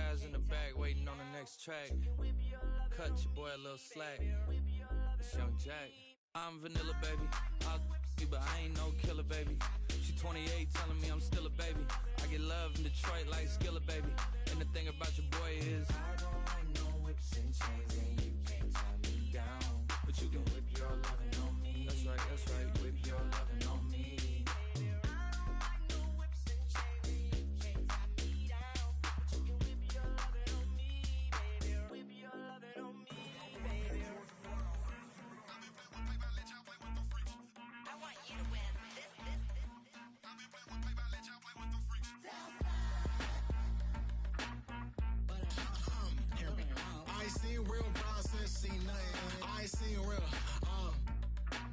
guys in the back waiting on the next track. Cut your boy a little slack. It's Young Jack. I'm vanilla, baby. I'll you, but I ain't no killer, baby. She 28, telling me I'm still a baby. I get love in Detroit like Skillet, baby. And the thing about your boy is I don't like no whips and chains, and you can't tie me down. But you can whip your lovin' on me. That's right, whip your lovin' on me.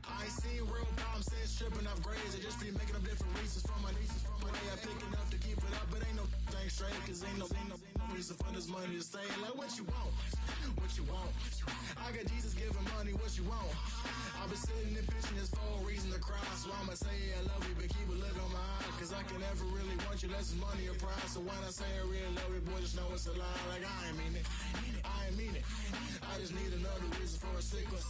I ain't seen real problems since tripping off grades. I just be making up different reasons for my nieces. From my day I pick enough to keep it up, but ain't no thing straight, cause ain't no reason for this money to stay. Like what you want, what you want. I got Jesus giving money, what you want. I've been sitting and pitching this for a reason to cry. So I'ma say I love you, but keep a look on my eye, cause I can never really want you unless it's money or pride. So when I say I really love you, boy, just know it's a lie. Like I ain't mean it, I ain't mean it. I just need another reason for a sequence.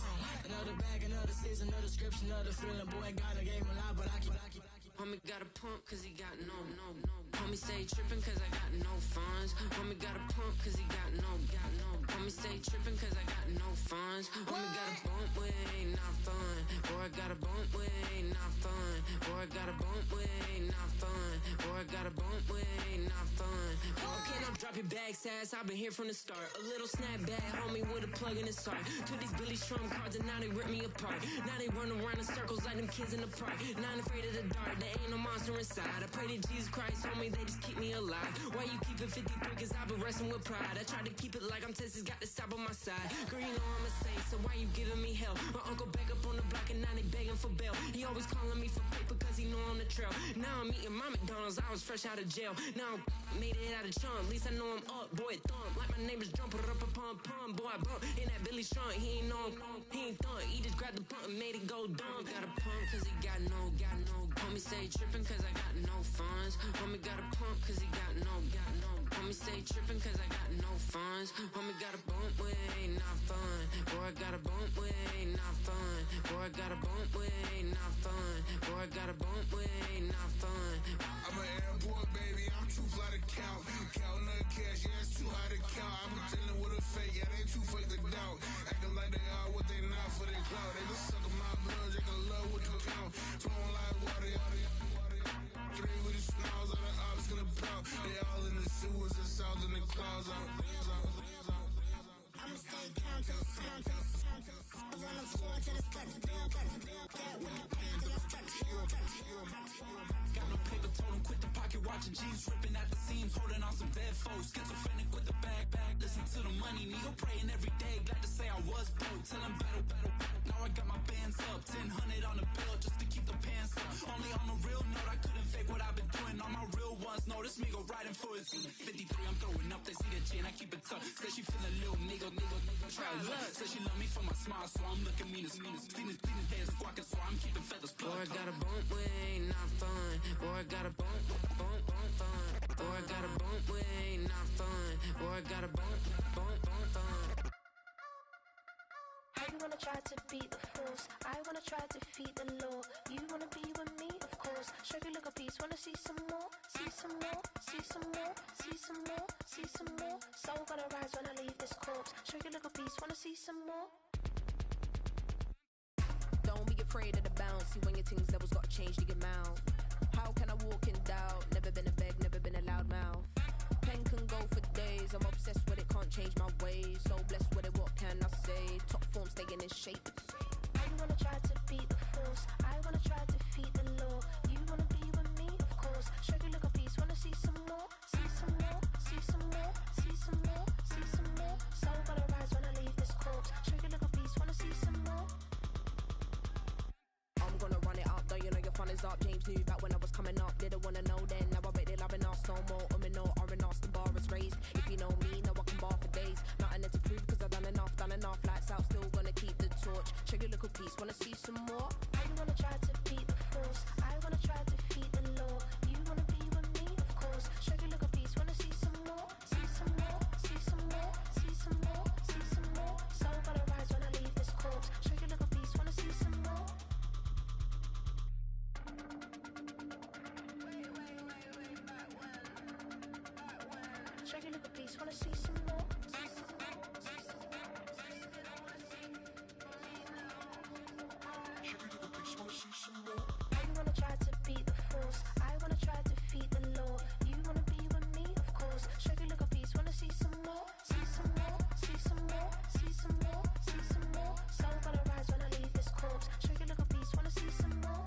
Another bag, another season, another description, another feeling. Boy, got a game a lot, but I keep. Homie got a pump cause he got no. Homie stay trippin' cause I got no funds. Homie got a pump cause he got no. Homie stay trippin' cause I got no funds. Homie got a bump with ain't not fun. Boy, I got a bump with ain't not fun. Boy, I got a bump with ain't not fun. Boy, I got a bump with ain't not fun. Boy, can I drop your bag, sass? I've been here from the start. A little snapback, homie, with a plug in his heart. To these Billy Trump cards and now they rip me apart. Now they run around in circles like them kids in the park. Not afraid of the dark, there ain't no monster inside. I pray to Jesus Christ, homie, they just keep me alive. Why you keep it 53? Cause I've been wrestling with pride. I try to keep it like I'm Texas, got the stop on my side. Girl, you know I'm a saint, so why you giving me hell? My uncle back up on the block and now they begging for bail. He always calling me for paper cause he know I'm the trail. Now I'm eating my McDonald's, I was fresh out of jail. Now I made it out of chump, at least I know I'm up. Boy, thump, like my neighbors jump, up a pump. Boy, I bump in that Billy Strong, he ain't know him, he ain't thump. He just grabbed the pump and made it go dumb. Got a pump cause he got no. Homie stay trippin' cause I got no funds. Homie got a pump cause he got no. Homie stay trippin' cause I got no funds. Homie got a bump with ain't not fun. Boy, I got a bump with ain't not fun. Boy, I got a bump with ain't not fun. Boy, I got a bump with ain't not fun. I'm an airport baby, I'm too fly to count. Counting the cash, yeah, it's too high to count. I'm dealing with a fake, yeah, they too fake to doubt. Acting like they are what they not for their clout. They just suckin' my blood, they can love what you count. Flowing like water, three with the smiles, all the ops gonna pout. They all in the sewers and south in the clouds. I'ma stay down to the sound, to the sound, to the sound. On the floor to the steps, build up, hands on the steps, got no paper, told him quit the pocket watching jeans, ripping at the seams, holding on some dead foes. Schizophrenic with the bag, listen to the money, nigga praying every day. Glad to say I was broke, tell him battle. Now I got my bands up, 1000 on the bill just to keep the pants up. Only on a real note, I couldn't fake what I've been doing. All my real ones know this me go riding for it. 53, I'm throwing up, they see the chain, I keep it tough. Say she feeling little nigga, try to look. Say she love me for my smile, so I'm looking meanest. Seen the dance squawking, so I'm keeping feathers plucked. Boy, I got a bump with ain't not fun. Boy, I got a bump fun. Boy, I got a bump with ain't not fun. Boy, I got a bump fun. You wanna try to beat the force, I wanna try to defeat the law. You wanna be with me, of course. Show you look a piece, wanna see some more, see some more, see some more, see some more, see some more. Soul gonna rise when I leave this corpse. Show you look a piece, wanna see some more. Don't be afraid of the bounce. See when your things levels got changed, you get mouth. How can I walk in doubt? Never been a beg, never been a loud mouth. Pen can go for days. I'm obsessed with it, can't change my ways. So blessed with it, what can I say? Top form staying in shape. You wanna try to beat the force, I wanna try to defeat the law. You wanna be with me, of course. Show you look a piece, wanna see some more, see some more, see some more, see some more, see some more. Soul gonna rise when I leave this corpse. Show you look a piece, wanna see some more. I'm gonna run it up, though you know your fun is up. James knew back when I was coming up, didn't wanna know then. Now I bet they loving us no more. No R&R's, the bar is raised. If you know me, now I can bar for days. Nothing left to prove cause I've done enough. Lights out, still gonna keep the torch. Check your little piece, wanna see some more? You wanna try to beat the force, I wanna try to defeat the law. You wanna be with me, of course. Show you look a piece, wanna see some more, see some more, beast, wanna see some more? You wanna try to beat the force, I wanna try to defeat the law. You wanna be with me, of course. Shaggy little beast, wanna see some more? See some more, see some more, see some more, see some more. Soul gonna rise when I leave this corpse. Shaggy little beast, wanna see some more?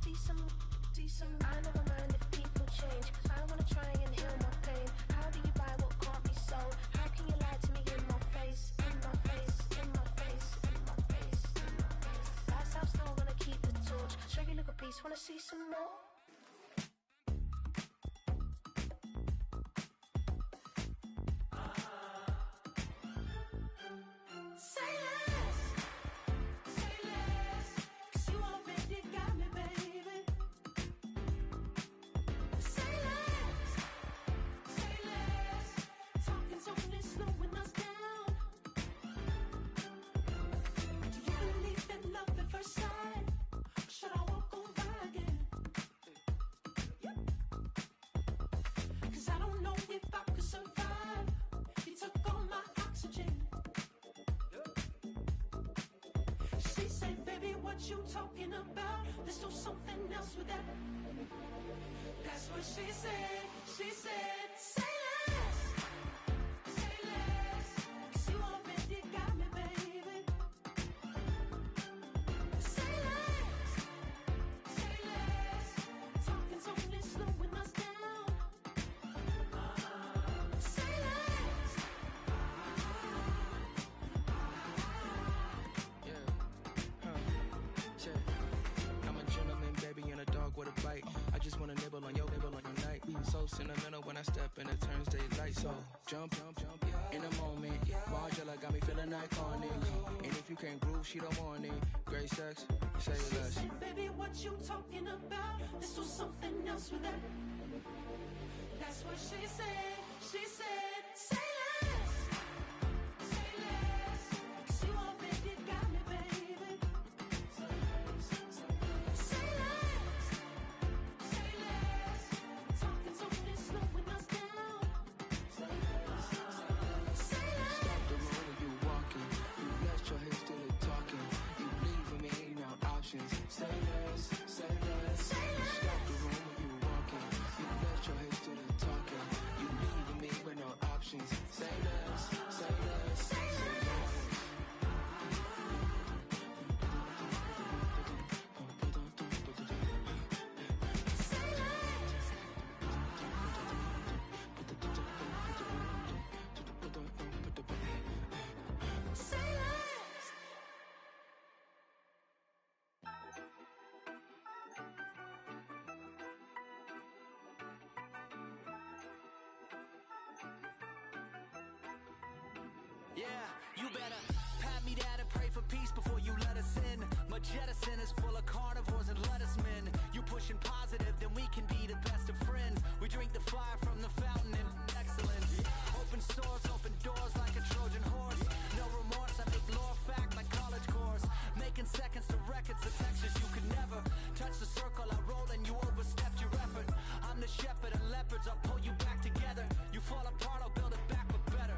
See some, see some. I never mind if people change. I wanna try and heal my pain. How do you buy what can't be sold? How can you lie to me in my face? In my face, in my face, in my face, in my face. That's how I'm still gonna keep the torch. Shaggy little beast, wanna see some more? Say less, 'cause you already got me, baby. Say less, talking's only slowing us down. Do you believe in love at first sight? Or should I walk on by again? 'Cause I don't know if I could survive. You took all my oxygen. She said, baby, what you talking about? Let's do something else with that. That's what she said. She said, say less, 'cause you already got me, baby. Say less, talking's only slowing us down. Say less. I'm a gentleman, baby, and a dog with a bite. I just wanna nibble on your night. So sentimental when I step in the turns daylight. So jump in a moment. Margella got me feeling iconic. And if you can't groove, she don't want it. Great sex, say less. She said, baby, what you talking about? Let's do something else with that. That's what she said. She said, say less, 'cause you already got me, baby. Say less, talking's only slowing us down. Say less. Stop the road when you walking. You left your hips to the talking. You leaving me no options. Say less, say less. Stop the road when you walking. You left your hips to the talking. You leaving me with no options. Say less, say less, say less. Say less. Yeah, you better pat me down and pray for peace before you let us in. My jettison is full of carnivores and lettuce men. You pushing positive, then we can be the best of friends. We drink the fire from the fountain in excellence. Open source, open doors like a Trojan horse. No remorse, I make lore fact like college course. Making seconds to records of Texas you could never touch the circle I roll and you overstepped your effort. I'm the shepherd and leopards, I'll pull you back together. You fall apart, I'll build it back but better.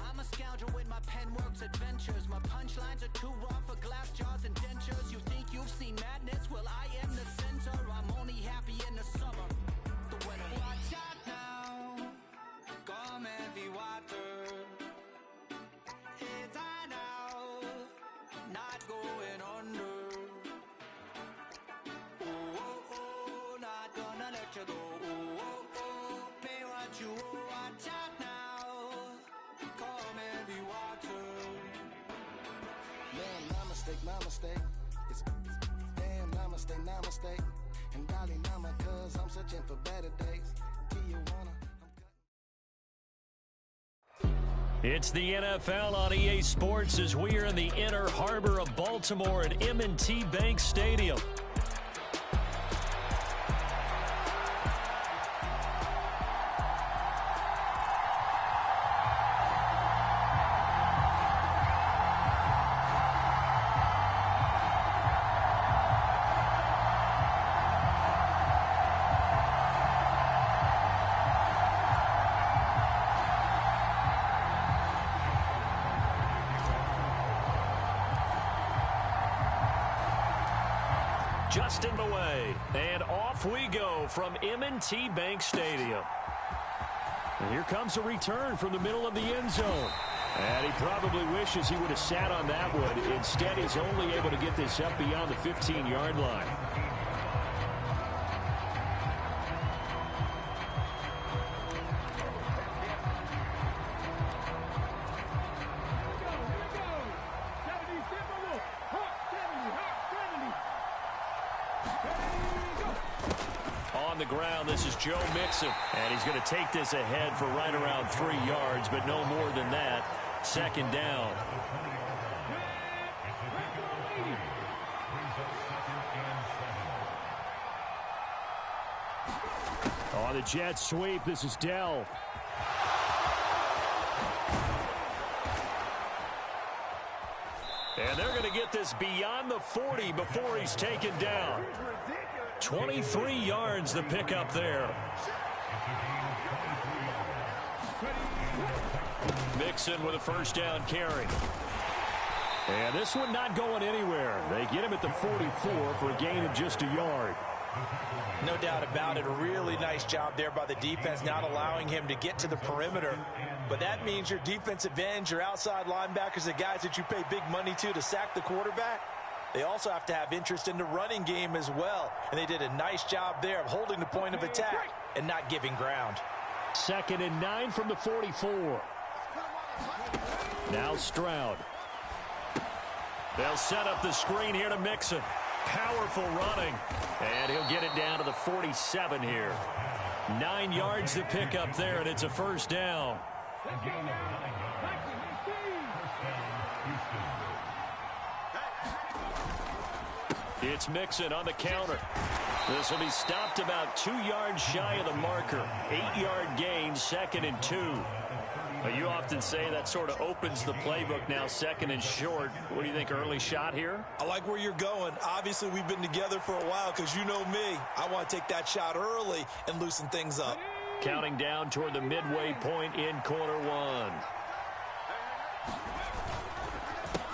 I'm a scoundrel with my pen works adventures. My punchlines are too raw for glass jars and dentures. You think you've seen madness? Well, I am the center. I'm only happy in the summer. The winter. Watch out now. Come heavy water. It's high now. Not going under. Oh, oh, oh. Not gonna let you go. Oh, oh, oh. Pay what you owe. Watch out now. Come heavy water. Man, my mistake. It's damn, my mistake. And golly, nama, cause I'm searching for better days. Tijuana, It's the NFL on EA Sports as we are in the inner harbor of Baltimore at M&T Bank Stadium. just in the way. And off we go from M&T Bank Stadium. And here comes a return from the middle of the end zone. And he probably wishes he would have sat on that one. Instead, he's only able to get this up beyond the 15-yard line. On the ground, this is Joe Mixon. And he's going to take this ahead for right around 3 yards, but no more than that. Second down. On the jet sweep, this is Dell. And they're going to get this beyond the 40 before he's taken down. 23 yards the pickup there. Mixon with a first down carry. And this one not going anywhere. They get him at the 44 for a gain of just a yard. No doubt about it. A really nice job there by the defense, not allowing him to get to the perimeter. But that means your defensive ends, your outside linebackers, the guys that you pay big money to sack the quarterback, they also have to have interest in the running game as well. And they did a nice job there of holding the point of attack and not giving ground. 2nd and 9 from the 44. Now Stroud. They'll set up the screen here to Mixon. Powerful running. And he'll get it down to the 47 here. 9 yards to pick up there, and it's a first down. It's Mixon on the counter. This will be stopped about 2 yards shy of the marker. 8-yard gain, 2nd and 2. You often say that sort of opens the playbook now, 2nd and short. What do you think, early shot here? I like where you're going. Obviously, we've been together for a while because you know me. I want to take that shot early and loosen things up. Counting down toward the midway point in quarter one.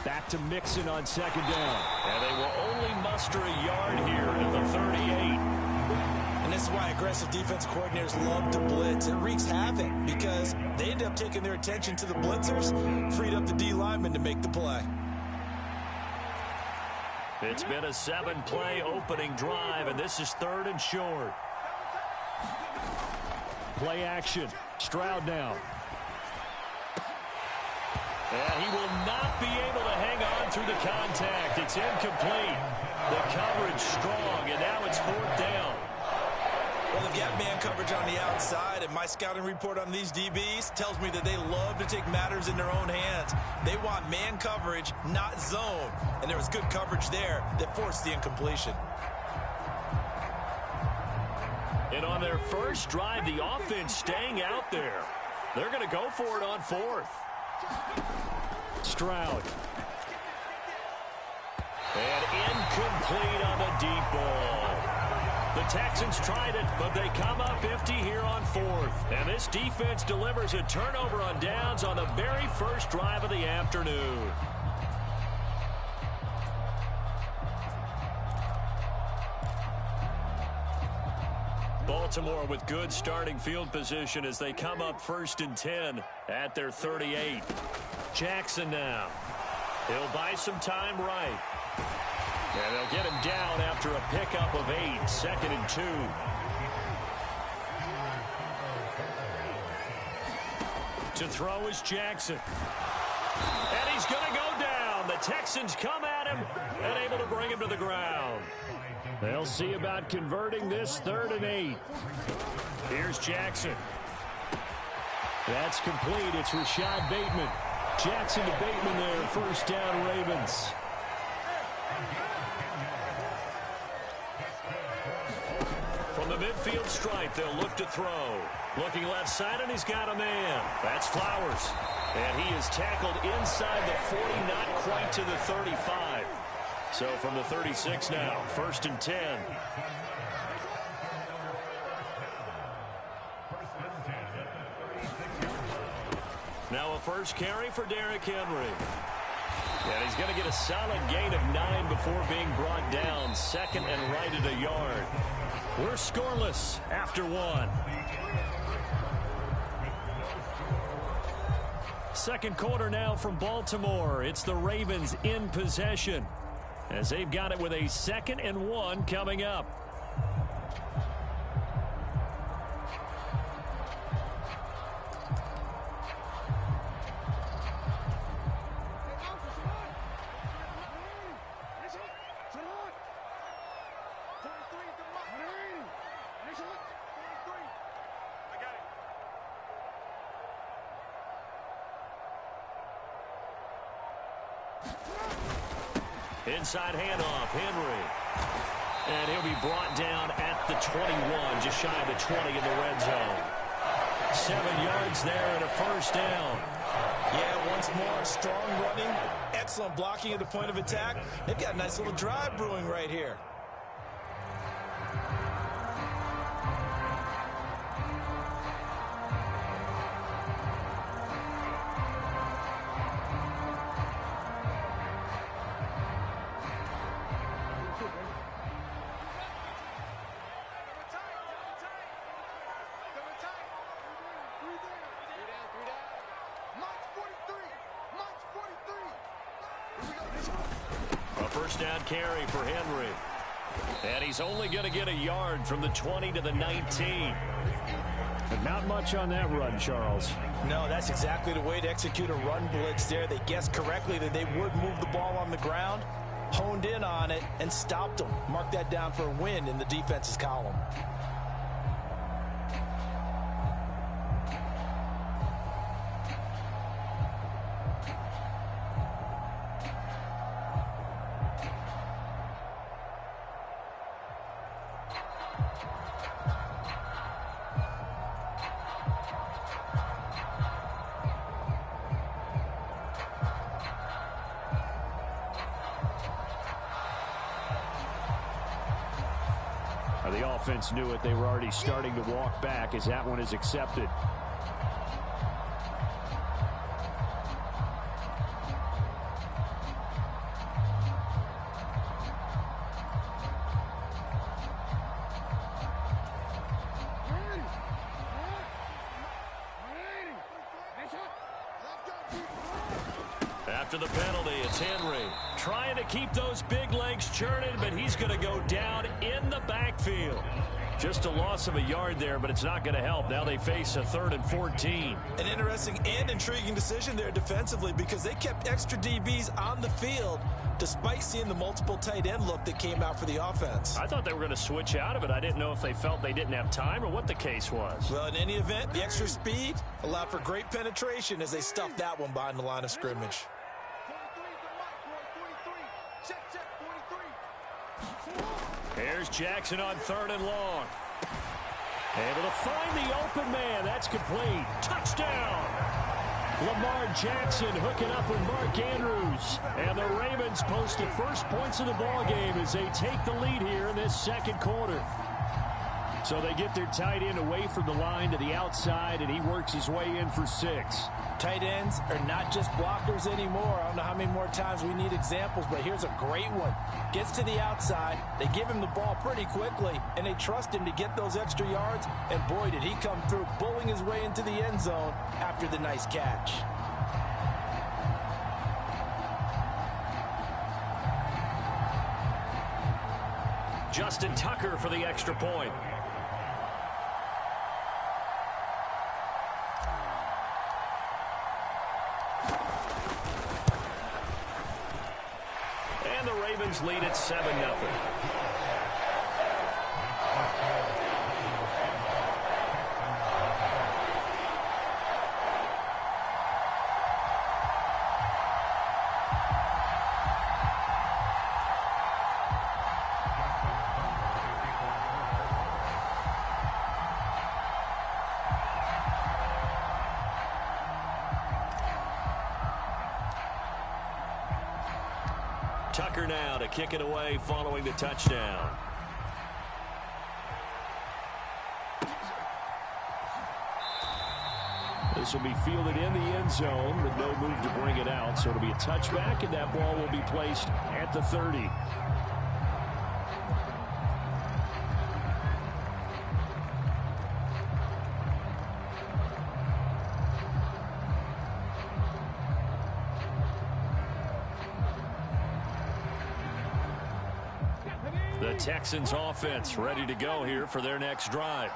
Back to Mixon on 2nd down. And they will only muster a yard here at the 38. And this is why aggressive defense coordinators love to blitz. It wreaks havoc because they end up taking their attention to the blitzers, freed up the D lineman to make the play. It's been a 7-play opening drive, and this is 3rd and short. Play action. Stroud now. And he will not be able to hang on through the contact. It's incomplete. The coverage strong, and now it's 4th down. Well, they've got man coverage on the outside, and my scouting report on these DBs tells me that they love to take matters in their own hands. They want man coverage, not zone. And there was good coverage there that forced the incompletion. And on their first drive, the offense staying out there. They're going to go for it on 4th. Stroud. And incomplete on the deep ball. The Texans tried it, but they come up empty here on 4th. And this defense delivers a turnover on downs on the very first drive of the afternoon. Baltimore with good starting field position as they come up 1st and 10 at their 38. Jackson now. He'll buy some time right. And they'll get him down after a pickup of 8, 2nd and 2. To throw is Jackson. And he's going to go down. The Texans come at him and able to bring him to the ground. They'll see about converting this 3rd and 8. Here's Jackson. That's complete. It's Rashad Bateman. Jackson to Bateman there. First down, Ravens. From the midfield stripe, they'll look to throw. Looking left side, and he's got a man. That's Flowers. And he is tackled inside the 40, not quite to the 35. So from the 36 now, 1st and 10. Now a first carry for Derrick Henry. And he's going to get a solid gain of 9 before being brought down. Second and right at a yard. We're scoreless after 1. Second quarter now from Baltimore. It's the Ravens in possession as they've got it with a 2nd and 1 coming up. Inside handoff, Henry. And he'll be brought down at the 21, just shy of the 20 in the red zone. 7 yards there and a first down. Yeah, once more, strong running, excellent blocking at the point of attack. They've got a nice little drive brewing right here. Down carry for Henry. And he's only going to get a yard from the 20 to the 19. But not much on that run, Charles. No, that's exactly the way to execute a run blitz there. They guessed correctly that they would move the ball on the ground, honed in on it, and stopped them. Mark that down for a win in the defense's column. The offense knew it. They were already starting to walk back as that one is accepted. After the penalty, it's Henry trying to keep those big legs churning, but he's going to go down in the backfield. Just a loss of a yard there, but it's not going to help. Now they face a 3rd and 14. An interesting and intriguing decision there defensively because they kept extra DBs on the field despite seeing the multiple tight end look that came out for the offense. I thought they were going to switch out of it. I didn't know if they felt they didn't have time or what the case was. Well, in any event, the extra speed allowed for great penetration as they stuffed that one behind the line of scrimmage. Here's Jackson on 3rd and long. Able to find the open man. That's complete. Touchdown! Lamar Jackson hooking up with Mark Andrews. And the Ravens post the first points of the ball game as they take the lead here in this second quarter. So they get their tight end away from the line to the outside, and he works his way in for 6. Tight ends are not just blockers anymore. I don't know how many more times we need examples, but here's a great one. Gets to the outside, they give him the ball pretty quickly, and they trust him to get those extra yards, and boy, did he come through, bulling his way into the end zone after the nice catch. Justin Tucker for the extra point. And the Ravens lead at 7-0. Tucker now to kick it away following the touchdown. This will be fielded in the end zone, but no move to bring it out. So it'll be a touchback, and that ball will be placed at the 30. The Texans offense ready to go here for their next drive.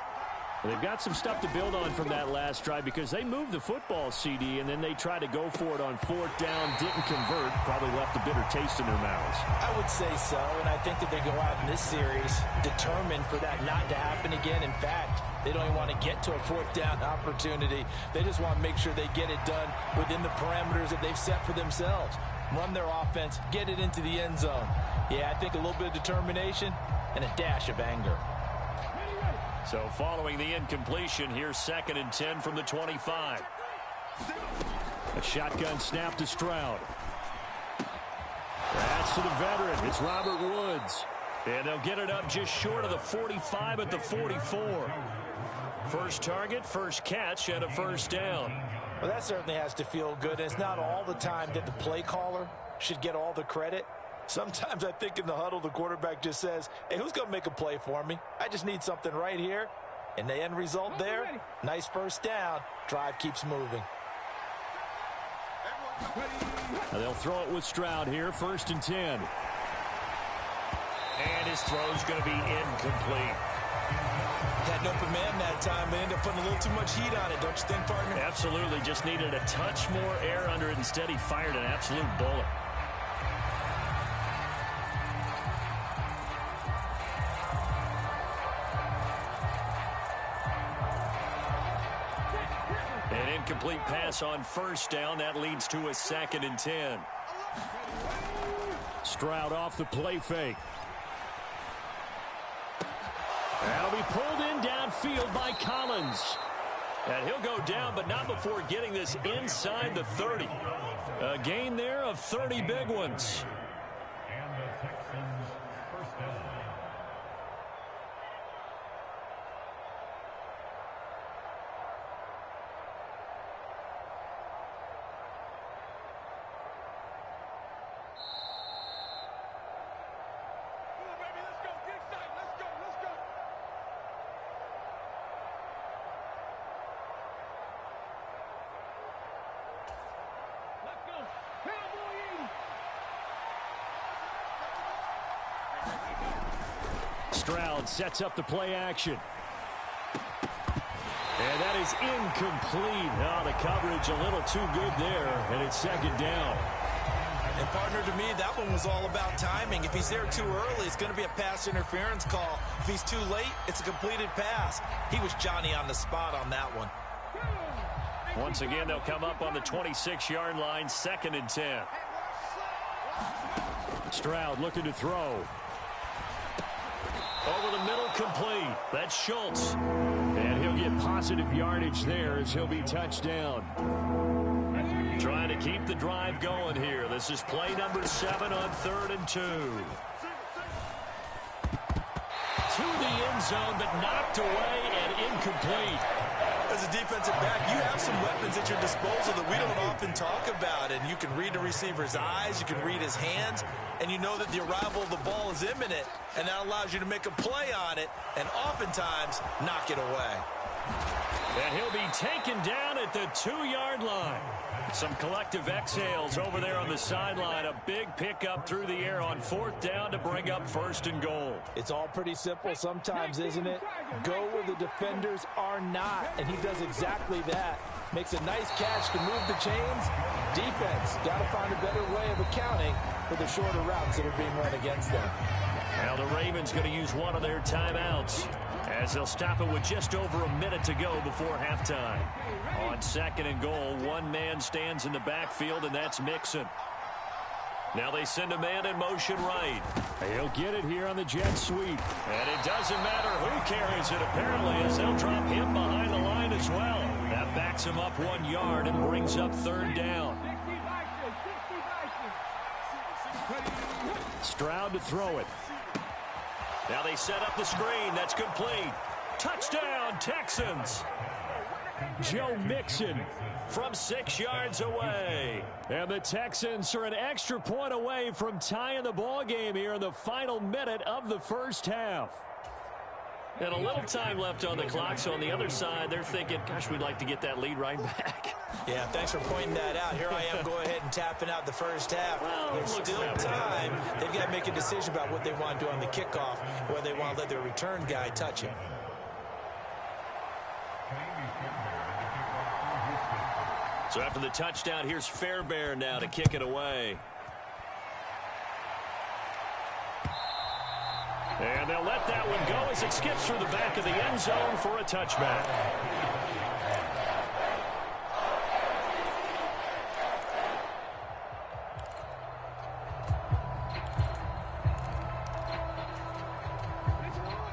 They've got some stuff to build on from that last drive because they moved the football, CD, and then they tried to go for it on 4th down, didn't convert, probably left a bitter taste in their mouths. I would say so, and I think that they go out in this series determined for that not to happen again. In fact, they don't even want to get to a 4th down opportunity. They just want to make sure they get it done within the parameters that they've set for themselves. Run their offense, get it into the end zone. Yeah, I think a little bit of determination and a dash of anger. So following the incompletion, here's 2nd and 10 from the 25. A shotgun snap to Stroud. That's to the veteran. It's Robert Woods. And they'll get it up just short of the 45 at the 44. First target, first catch, and a 1st down. Well, that certainly has to feel good. And it's not all the time that the play caller should get all the credit. Sometimes I think in the huddle, the quarterback just says, hey, who's going to make a play for me? I just need something right here. And the end result there, nice 1st down. Drive keeps moving. They'll throw it with Stroud here, 1st and 10. And his throw's going to be incomplete. Had an open man that time. They ended up putting a little too much heat on it, don't you think, partner? Absolutely. Just needed a touch more air under it. Instead, he fired an absolute bullet. An incomplete pass on 1st down. That leads to a 2nd and 10. Stroud off the play fake. That'll be pulled in downfield by Collins. And he'll go down, but not before getting this inside the 30. A gain there of 30 big ones. And the Texans' 1st down. Stroud sets up the play action. And that is incomplete. Oh, the coverage a little too good there, and it's 2nd down. And, partner, to me, that one was all about timing. If he's there too early, it's going to be a pass interference call. If he's too late, it's a completed pass. He was Johnny on the spot on that one. Once again, they'll come up on the 26-yard line, 2nd and 10. Stroud looking to throw. Over the middle, complete. That's Schultz. And he'll get positive yardage there as he'll be touchdown. Trying to keep the drive going here. This is play number 7 on 3rd and 2. To the end zone, but knocked away and incomplete. As a defensive back, you have some weapons at your disposal that we don't often talk about. And you can read the receiver's eyes, you can read his hands, and you know that the arrival of the ball is imminent, and that allows you to make a play on it and oftentimes knock it away. And he'll be taken down at the 2-yard line. Some collective exhales over there on the sideline. A big pickup through the air on 4th down to bring up 1st and goal. It's all pretty simple sometimes, isn't it? Go where the defenders are not, and he does exactly that. Makes a nice catch to move the chains. Defense got to find a better way of accounting for the shorter routes that are being run against them. Now the Ravens going to use one of their timeouts as they'll stop it with just over a minute to go before halftime. On 2nd and goal, one man stands in the backfield, and that's Mixon. Now they send a man in motion right. He'll get it here on the jet sweep. And it doesn't matter who carries it, apparently, as they'll drop him behind the line as well. That backs him up 1 yard and brings up 3rd down. Stroud to throw it. Now they set up the screen. That's complete. Touchdown, Texans. Joe Mixon from 6 yards away. And the Texans are an extra point away from tying the ball game here in the final minute of the first half. And a little time left on the clock, so on the other side, they're thinking, gosh, we'd like to get that lead right back. Yeah, thanks for pointing that out. Here I am, go ahead and tapping out the first half. Well, there's still time. They've got to make a decision about what they want to do on the kickoff, whether they want to let their return guy touch it. So after the touchdown, here's Fairbairn now to kick it away. And they'll let that one go as it skips through the back of the end zone for a touchback.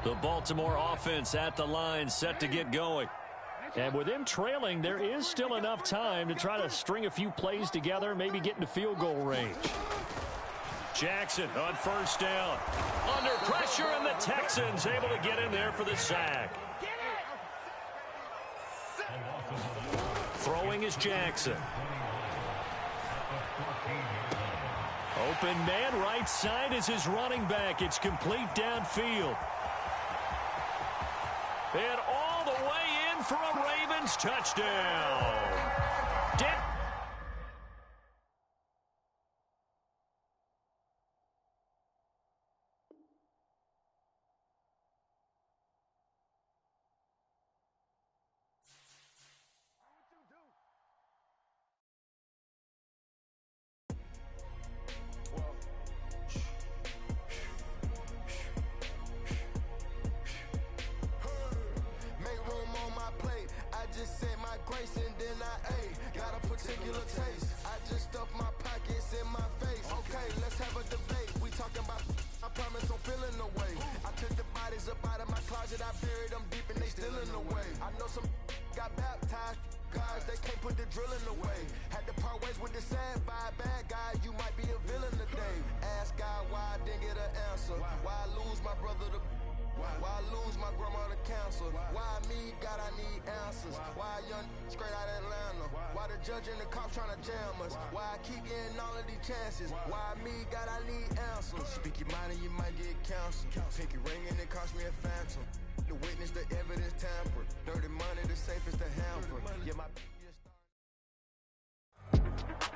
The Baltimore offense at the line, set to get going. And with them trailing, there is still enough time to try to string a few plays together, maybe get into field goal range. Jackson on first down. Under pressure, and the Texans able to get in there for the sack. Throwing is Jackson. Open man, right side is his running back. It's complete downfield. And all the way in for a Ravens touchdown.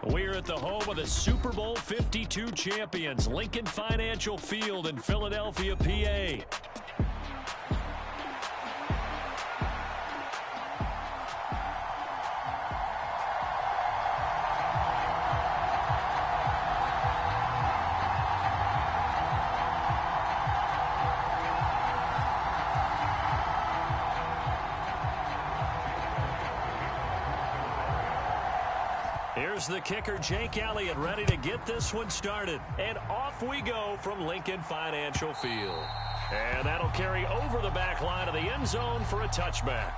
We're at the home of the Super Bowl 52 champions, Lincoln Financial Field in Philadelphia, PA. Here's the kicker, Jake Elliott, ready to get this one started. And off we go from Lincoln Financial Field. And that'll carry over the back line of the end zone for a touchback.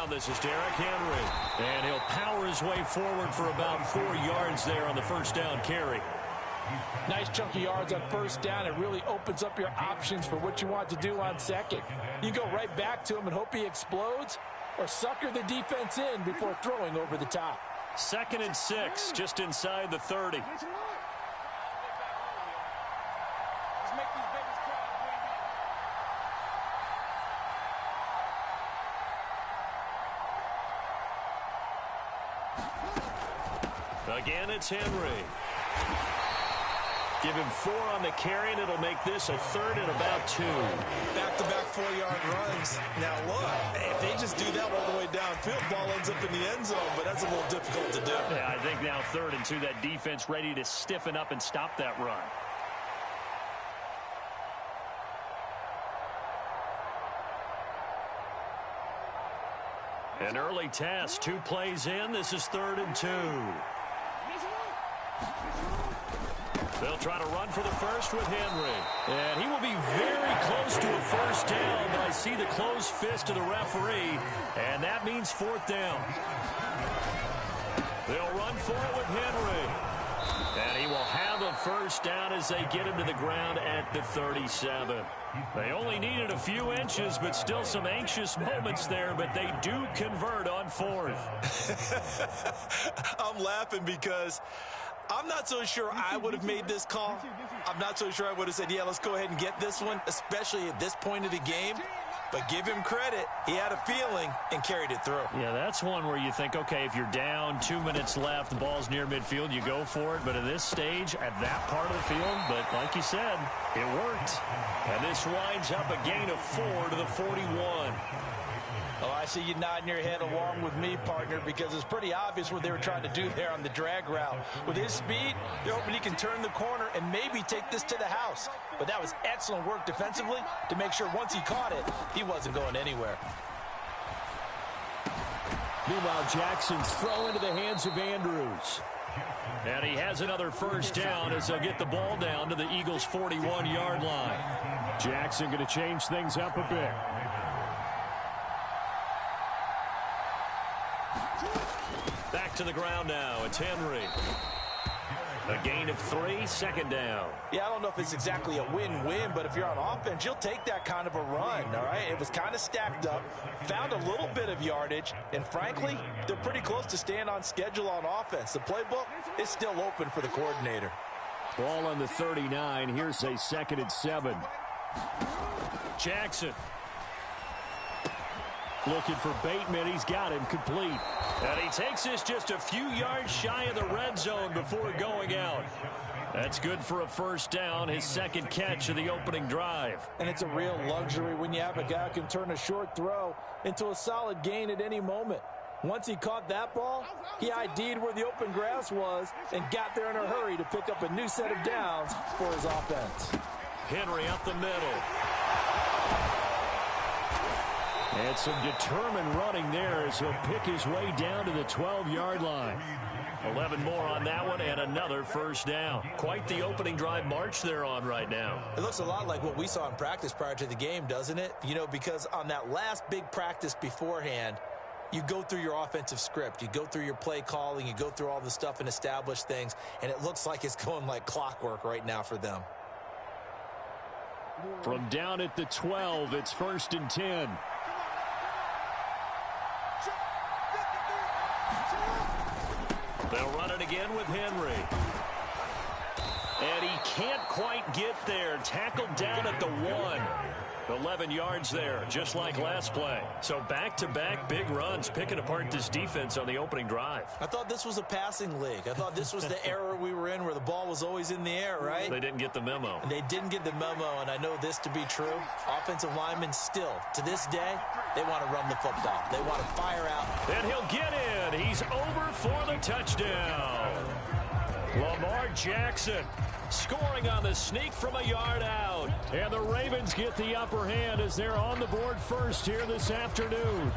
This is Derrick Henry, and he'll power his way forward for about 4 yards there on the first down carry. Nice chunky yards on first down. It really opens up your options for what you want to do on second. You go right back to him and hope he explodes, or sucker the defense in before throwing over the top. 2nd and 6, just inside the 30. Again, it's Henry. Give him 4 on the carry, and it'll make this a 3rd and about 2. Back-to-back 4-yard runs. Now, look, if they just do that all the way downfield, ball ends up in the end zone, but that's a little difficult to do. Yeah, I think now 3rd and 2, that defense ready to stiffen up and stop that run. An early test, 2 plays in. This is 3rd and 2. They'll try to run for the first with Henry. And he will be very close to a first down, but I see the closed fist of the referee, and that means fourth down. They'll run for it with Henry. And he will have a first down as they get him to the ground at the 37. They only needed a few inches, but still some anxious moments there, but they do convert on fourth. I'm laughing because I'm not so sure I would have made this call. I'm not so sure I would have said, yeah, let's go ahead and get this one, especially at this point of the game. But give him credit. He had a feeling and carried it through. Yeah, that's one where you think, okay, if you're down, 2 minutes left, the ball's near midfield, you go for it. But at this stage, at that part of the field, but like you said, it worked. And this winds up a gain of 4 to the 41. Oh, I see you nodding your head along with me, partner, because it's pretty obvious what they were trying to do there on the drag route. With his speed, they're hoping he can turn the corner and maybe take this to the house. But that was excellent work defensively to make sure once he caught it, he wasn't going anywhere. Meanwhile, Jackson's throw into the hands of Andrews. And he has another first down as they'll get the ball down to the Eagles' 41-yard line. Jackson going to change things up a bit. Back to the ground now. It's Henry. A gain of 3, second down. Yeah, I don't know if it's exactly a win-win, but if you're on offense, you'll take that kind of a run, all right? It was kind of stacked up, found a little bit of yardage, and frankly, they're pretty close to staying on schedule on offense. The playbook is still open for the coordinator. Ball on the 39. Here's a 2nd and 7. Jackson. Looking for Bateman. He's got him complete. And he takes this just a few yards shy of the red zone before going out. That's good for a first down, his second catch of the opening drive. And it's a real luxury when you have a guy who can turn a short throw into a solid gain at any moment. Once he caught that ball, he ID'd where the open grass was and got there in a hurry to pick up a new set of downs for his offense. Henry up the middle. And some determined running there as he'll pick his way down to the 12-yard line. 11 more on that one and another first down. Quite the opening drive march they're on right now. It looks a lot like what we saw in practice prior to the game, doesn't it? You know, because on that last big practice beforehand, you go through your offensive script. You go through your play calling. You go through all the stuff and establish things. And it looks like it's going like clockwork right now for them. From down at the 12, it's 1st and 10. They'll run it again with Henry. And he can't quite get there. Tackled down at the 1. 11 yards there, just like last play. So back-to-back big runs, picking apart this defense on the opening drive. I thought this was a passing league. I thought this was the era we were in where the ball was always in the air, right? They didn't get the memo. And they didn't get the memo, and I know this to be true. Offensive linemen still, to this day, they want to run the football. They want to fire out. And he'll get in. He's over for the touchdown. Lamar Jackson scoring on the sneak from a yard out. And the Ravens get the upper hand as they're on the board first here this afternoon.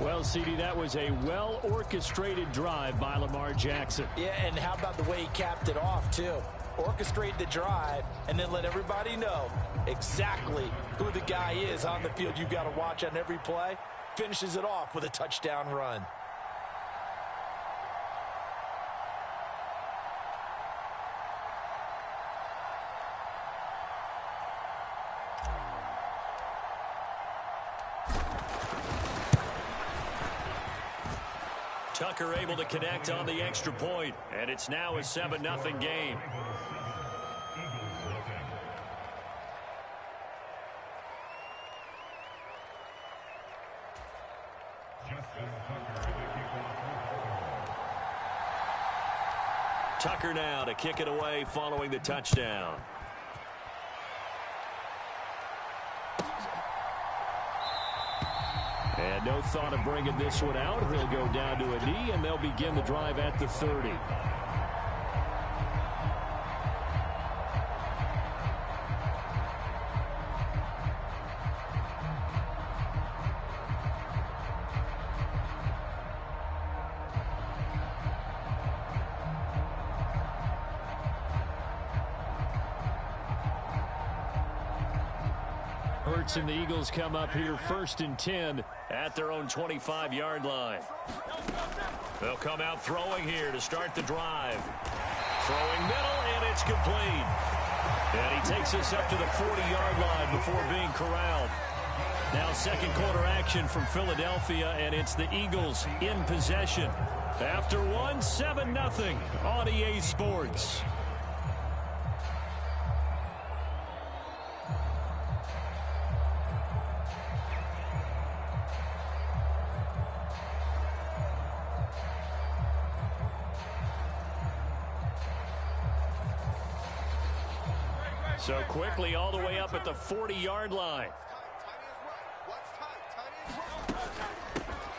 Well, CD, that was a well-orchestrated drive by Lamar Jackson. Yeah, and how about the way he capped it off, too? Orchestrate the drive and then let everybody know exactly who the guy is on the field you've got to watch on every play. Finishes it off with a touchdown run. Tucker able to connect on the extra point, and it's now a 7-0 game. Tucker now to kick it away following the touchdown. And no thought of bringing this one out. He'll go down to a knee, and they'll begin the drive at the 30. Hurts and the Eagles come up here 1st and 10 at their own 25-yard line. They'll come out throwing here to start the drive. Throwing middle, and it's complete. And he takes us up to the 40-yard line before being corralled. Now second quarter action from Philadelphia, and it's the Eagles in possession. After 7-0 on EA Sports. So quickly all the way up at the 40-yard line.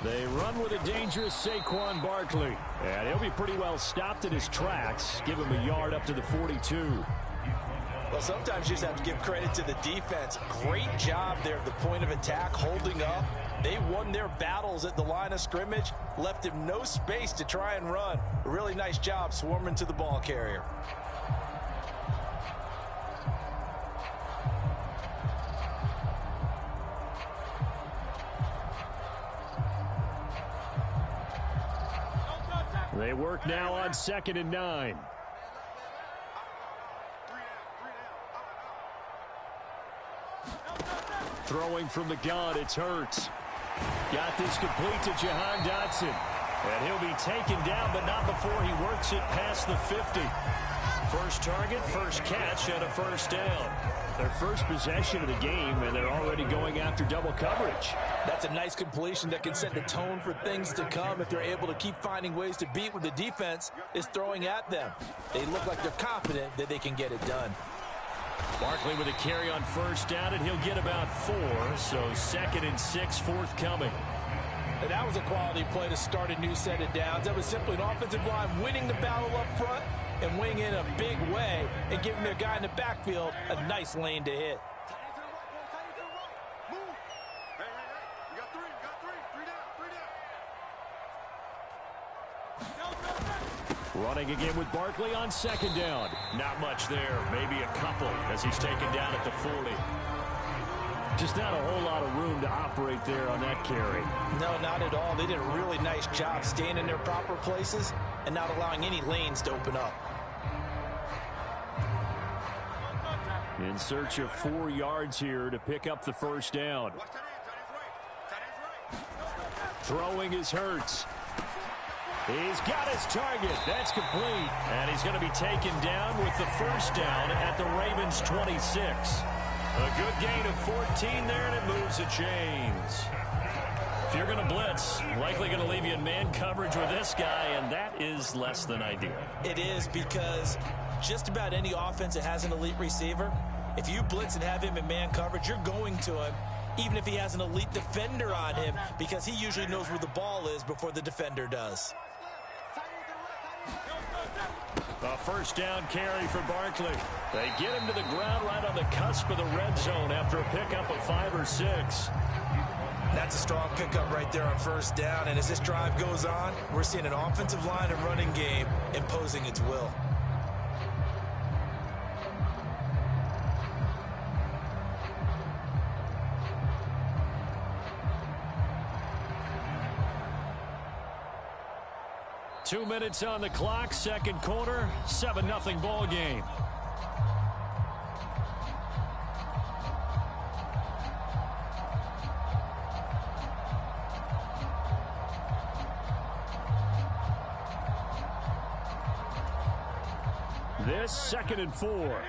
They run with a dangerous Saquon Barkley. And he'll be pretty well stopped in his tracks. Give him a yard up to the 42. Well, sometimes you just have to give credit to the defense. Great job there at the point of attack, holding up. They won their battles at the line of scrimmage, left him no space to try and run. A really nice job swarming to the ball carrier. They work now on 2nd and 9. Throwing from the gun, it's Hurts. Got this complete to Jahan Dotson. And he'll be taken down, but not before he works it past the 50. First target, first catch, and a first down. Their first possession of the game, and they're already going after double coverage. That's a nice completion that can set the tone for things to come if they're able to keep finding ways to beat what the defense is throwing at them. They look like they're confident that they can get it done. Barkley with a carry on first down, and he'll get about 4. So 2nd and 6 forthcoming. And that was a quality play to start a new set of downs. That was simply an offensive line winning the battle up front and winning in a big way and giving their guy in the backfield a nice lane to hit. Running again with Barkley on 2nd down. Not much there, maybe a couple as he's taken down at the 40. Just not a whole lot of room to operate there on that carry. No, not at all. They did a really nice job staying in their proper places and not allowing any lanes to open up. In search of 4 yards here to pick up the first down. Throwing is Hurts. He's got his target. That's complete. And he's going to be taken down with the first down at the Ravens' 26. A good gain of 14 there, and it moves the chains. If you're going to blitz, likely going to leave you in man coverage with this guy, and that is less than ideal. It is, because just about any offense that has an elite receiver, if you blitz and have him in man coverage, you're going to him, even if he has an elite defender on him, because he usually knows where the ball is before the defender does. A first down carry for Barkley. They get him to the ground right on the cusp of the red zone after a pickup of 5 or 6. That's a strong pickup right there on first down, and as this drive goes on, we're seeing an offensive line and running game imposing its will. Two minutes on the clock, second quarter, 7-0 ball game. This 2nd and 4.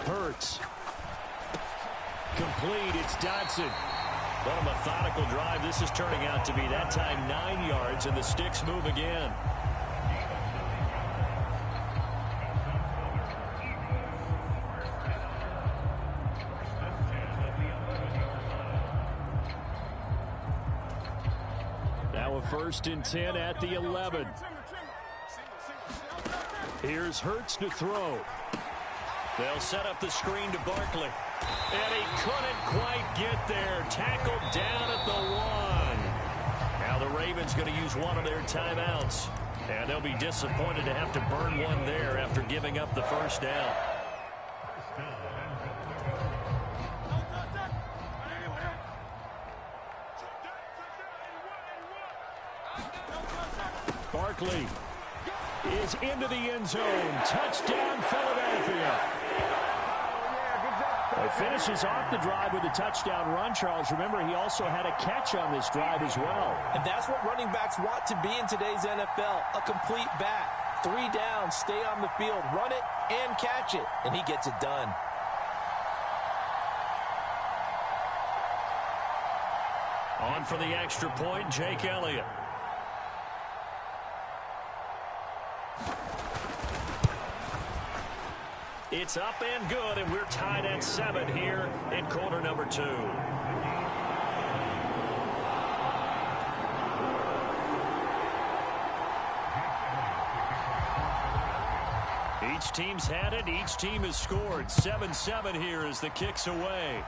Hurts. Complete, it's Dotson. What a methodical drive this is turning out to be. That time 9 yards, and the sticks move again. Now a 1st and 10 at the 11. Here's Hurts to throw. They'll set up the screen to Barkley. And he couldn't quite get there. Tackled down at the 1. Now the Ravens going to use one of their timeouts. And they'll be disappointed to have to burn one there after giving up the first down. Barkley is into the end zone. Touchdown, Philadelphia. He finishes off the drive with a touchdown run, Charles. Remember, he also had a catch on this drive as well. And that's what running backs want to be in today's NFL, a complete back. 3 downs, stay on the field, run it, and catch it. And he gets it done. On for the extra point, Jake Elliott. It's up and good, and we're tied at 7 here in quarter number 2. Each team's had it. Each team has scored. 7-7 here as the kick's away.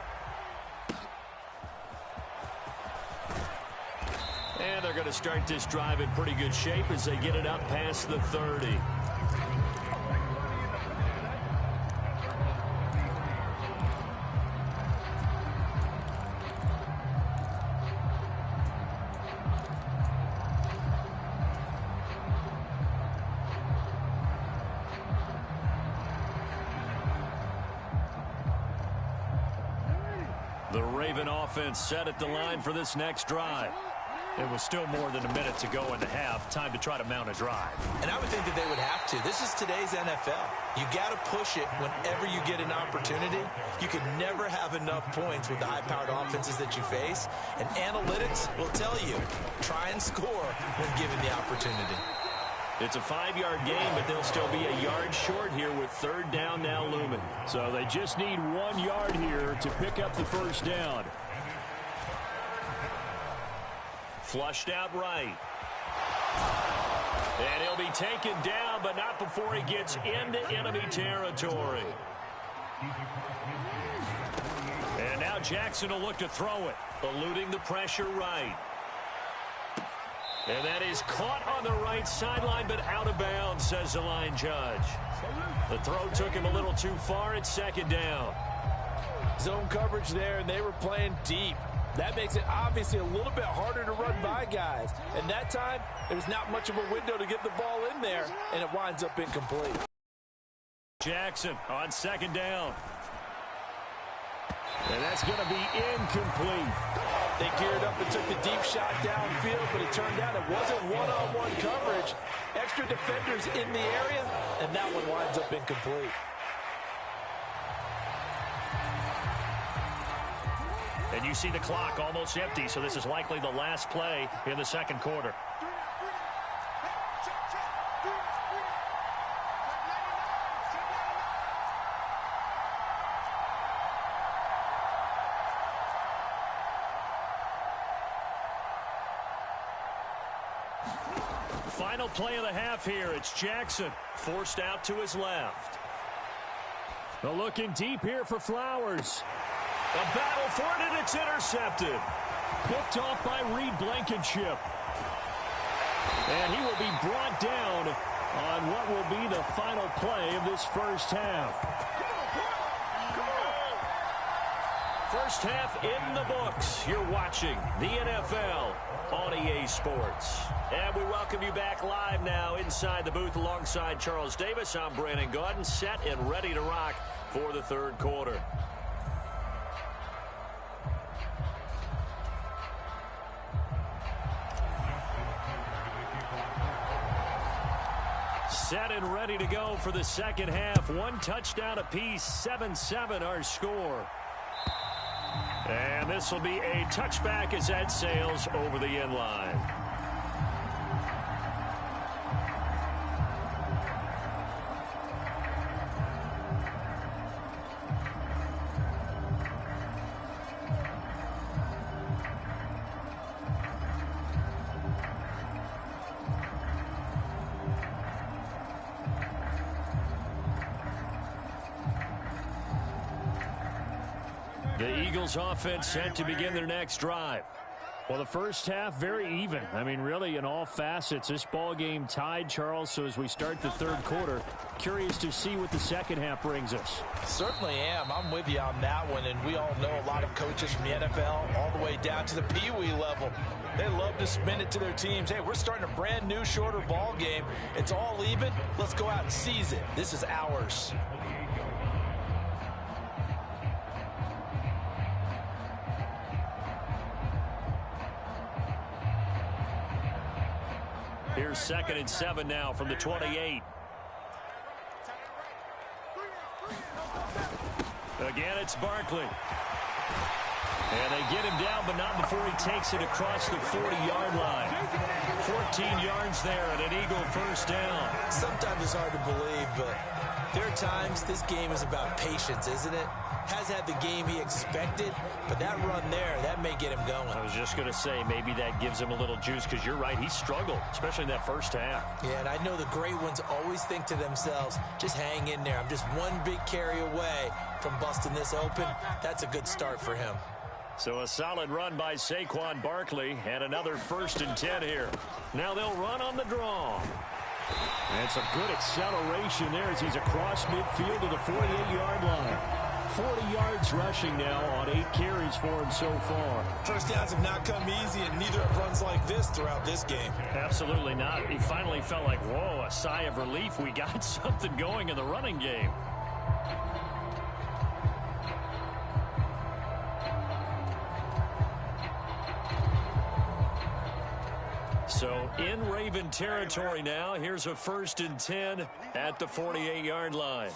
And they're going to start this drive in pretty good shape as they get it up past the 30. The Raven offense set at the line for this next drive. It was still more than a minute to go in the half. Time to try to mount a drive. And I would think that they would have to. This is today's NFL. You got to push it whenever you get an opportunity. You can never have enough points with the high-powered offenses that you face. And analytics will tell you, try and score when given the opportunity. It's a 5-yard gain, but they'll still be a yard short here with 3rd down now looming. So they just need 1 yard here to pick up the first down. Flushed out right. And he'll be taken down, but not before he gets into enemy territory. And now Jackson will look to throw it, eluding the pressure right. And that is caught on the right sideline, but out of bounds, says the line judge. The throw took him a little too far. It's 2nd down. Zone coverage there, and they were playing deep. That makes it obviously a little bit harder to run by guys. And that time, there's not much of a window to get the ball in there, and it winds up incomplete. Jackson on 2nd down. And that's going to be incomplete. They geared up and took the deep shot downfield, but it turned out it wasn't one-on-one coverage. Extra defenders in the area, and that one winds up incomplete. And you see the clock almost empty, so this is likely the last play in the 2nd quarter. Final play of the half here. It's Jackson forced out to his left. But looking deep here for Flowers. A battle for it, and it's intercepted. Picked off by Reed Blankenship. And he will be brought down on what will be the final play of this first half. First half in the books. You're watching the NFL on EA Sports. And we welcome you back live now inside the booth alongside Charles Davis. I'm Brandon Gaudin, set and ready to rock for the 3rd quarter. Set and ready to go for the 2nd half. 1 touchdown apiece, 7-7 our score. And this will be a touchback as that sails over the end line. The Eagles offense set to begin their next drive. Well, the first half, very even. I mean, really, in all facets, this ball game tied, Charles. So as we start the third quarter, curious to see what the second half brings us. Certainly am. I'm with you on that one. And we all know a lot of coaches from the NFL all the way down to the Pee-wee level. They love to spin it to their teams. Hey, we're starting a brand new, shorter ball game. It's all even. Let's go out and seize it. This is ours. Here's 2nd and 7 now from the 28. Again, it's Barkley. And they get him down, but not before he takes it across the 40-yard line. 14 yards there and an Eagle first down. Sometimes it's hard to believe, but there are times this game is about patience, isn't it? Has had the game he expected, but that run there, that may get him going. I was just going to say, maybe that gives him a little juice, because you're right, he struggled, especially in that first half. Yeah, and I know the great ones always think to themselves, just hang in there. I'm just one big carry away from busting this open. That's a good start for him. So a solid run by Saquon Barkley, and another 1st and 10 here. Now they'll run on the draw. And some good acceleration there as he's across midfield to the 48-yard line. 40 yards rushing now on 8 carries for him so far. First downs have not come easy, and neither have runs like this throughout this game. Absolutely not. He finally felt like, whoa, a sigh of relief. We got something going in the running game. So in Raven territory now. Here's a 1st and 10 at the 48-yard line.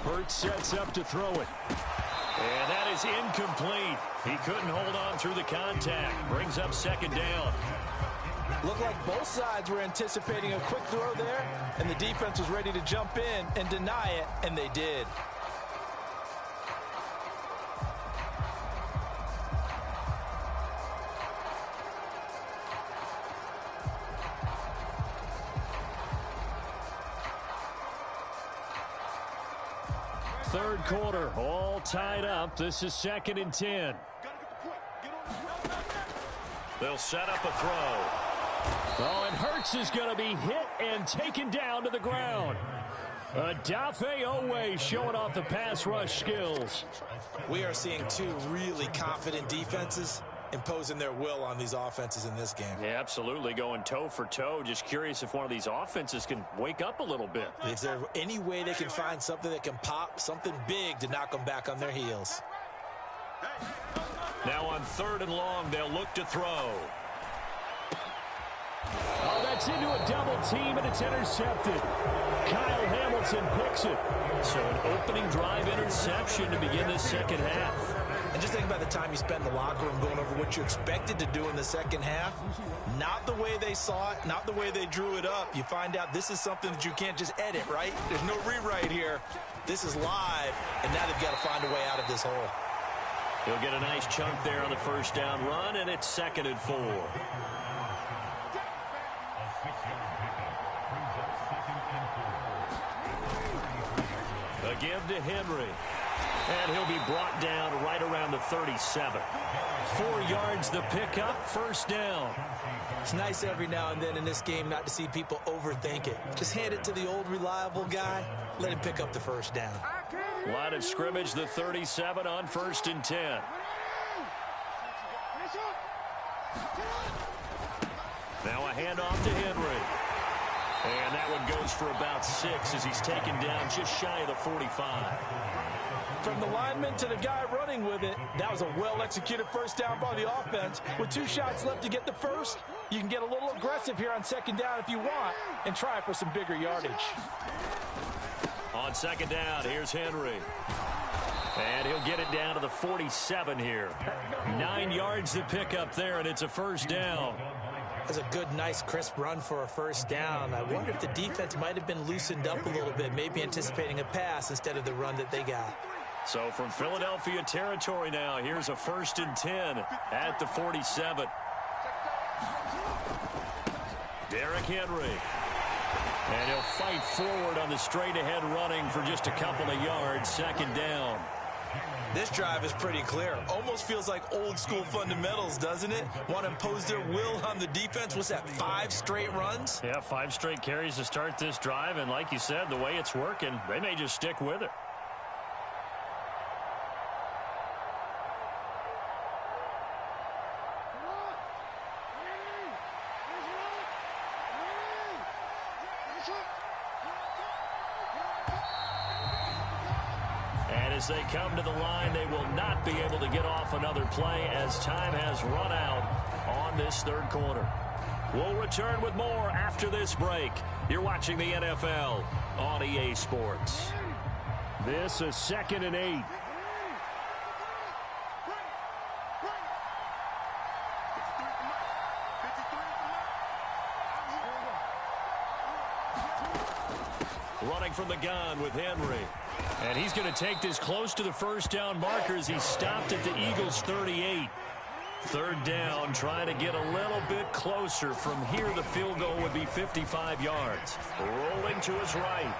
Hurts sets up to throw it. And that is incomplete. He couldn't hold on through the contact. Brings up 2nd down. Looked like both sides were anticipating a quick throw there, and the defense was ready to jump in and deny it, and they did. Third quarter, all tied up. This is 2nd and 10. They'll set up a throw. Oh, and Hurts is going to be hit and taken down to the ground. Odafe Oweh showing off the pass rush skills. We are seeing two really confident defenses imposing their will on these offenses in this game. Yeah, absolutely, going toe for toe. Just curious if one of these offenses can wake up a little bit. Is there any way they can find something that can pop, something big to knock them back on their heels? Now on 3rd and long, they'll look to throw. Oh, that's into a double team, and it's intercepted. Kyle Hamilton picks it. So an opening drive interception to begin this second half. And just think about the time you spend in the locker room going over what you expected to do in the second half. Not the way they saw it, not the way they drew it up. You find out this is something that you can't just edit, right? There's no rewrite here. This is live, and now they've got to find a way out of this hole. He'll get a nice chunk there on the 1st down run, and it's 2nd and 4. A give to Henry. And he'll be brought down right around the 37. 4 yards the pickup, 1st down. It's nice every now and then in this game not to see people overthink it. Just hand it to the old reliable guy. Let him pick up the 1st down. Line of scrimmage, the 37 on 1st and 10. Now a handoff to Henry. And that one goes for about 6 as he's taken down just shy of the 45. From the lineman to the guy running with it, that was a well-executed 1st down by the offense. With 2 shots left to get the 1st, you can get a little aggressive here on 2nd down if you want and try for some bigger yardage. On 2nd down, here's Henry. And he'll get it down to the 47 here. 9 yards to pick up there, and it's a 1st down. That's a good, nice, crisp run for a 1st down. I wonder if the defense might have been loosened up a little bit, maybe anticipating a pass instead of the run that they got. So from Philadelphia territory now, here's a 1st and 10 at the 47. Derrick Henry. And he'll fight forward on the straight-ahead running for just a couple of yards. 2nd down. This drive is pretty clear. Almost feels like old school fundamentals, doesn't it? Want to impose their will on the defense. What's that, 5 straight runs? Yeah, 5 straight carries to start this drive. And like you said, the way it's working, they may just stick with it. As they come to the line, they will not be able to get off another play as time has run out on this third quarter. We'll return with more after this break. You're watching the NFL on EA Sports. This is 2nd and 8. Running from the gun with Henry. And he's going to take this close to the first down marker as he stopped at the Eagles' 38. 3rd down, trying to get a little bit closer. From here, the field goal would be 55 yards. Rolling to his right.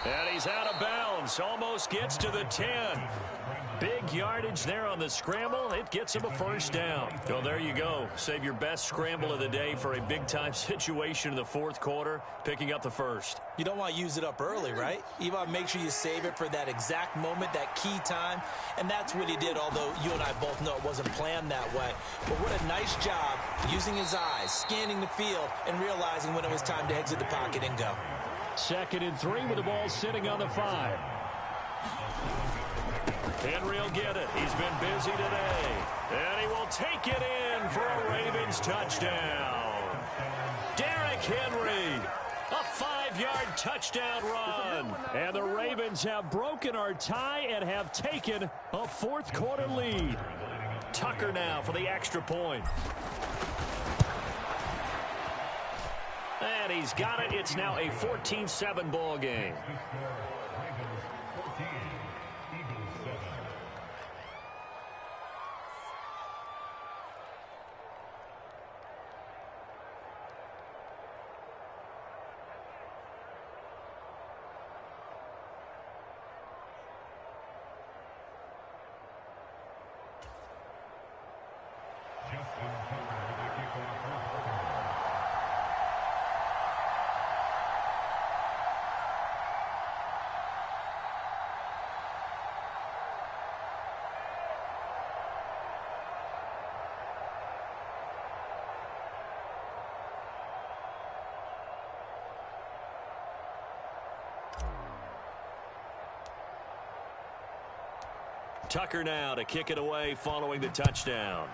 And he's out of bounds. Almost gets to the 10. Big yardage there on the scramble. It gets him a first down. So there you go. Save your best scramble of the day for a big-time situation in the 4th quarter, picking up the first. You don't want to use it up early, right? You want to make sure you save it for that exact moment, that key time. And that's what he did, although you and I both know it wasn't planned that way. But what a nice job using his eyes, scanning the field, and realizing when it was time to exit the pocket and go. 2nd and 3 with the ball sitting on the 5. Henry will get it. He's been busy today. And he will take it in for a Ravens touchdown. Derrick Henry, a 5-yard touchdown run. And the Ravens have broken our tie and have taken a 4th quarter lead. Tucker now for the extra point. And he's got it. It's now a 14-7 ball game. Tucker now to kick it away following the touchdown.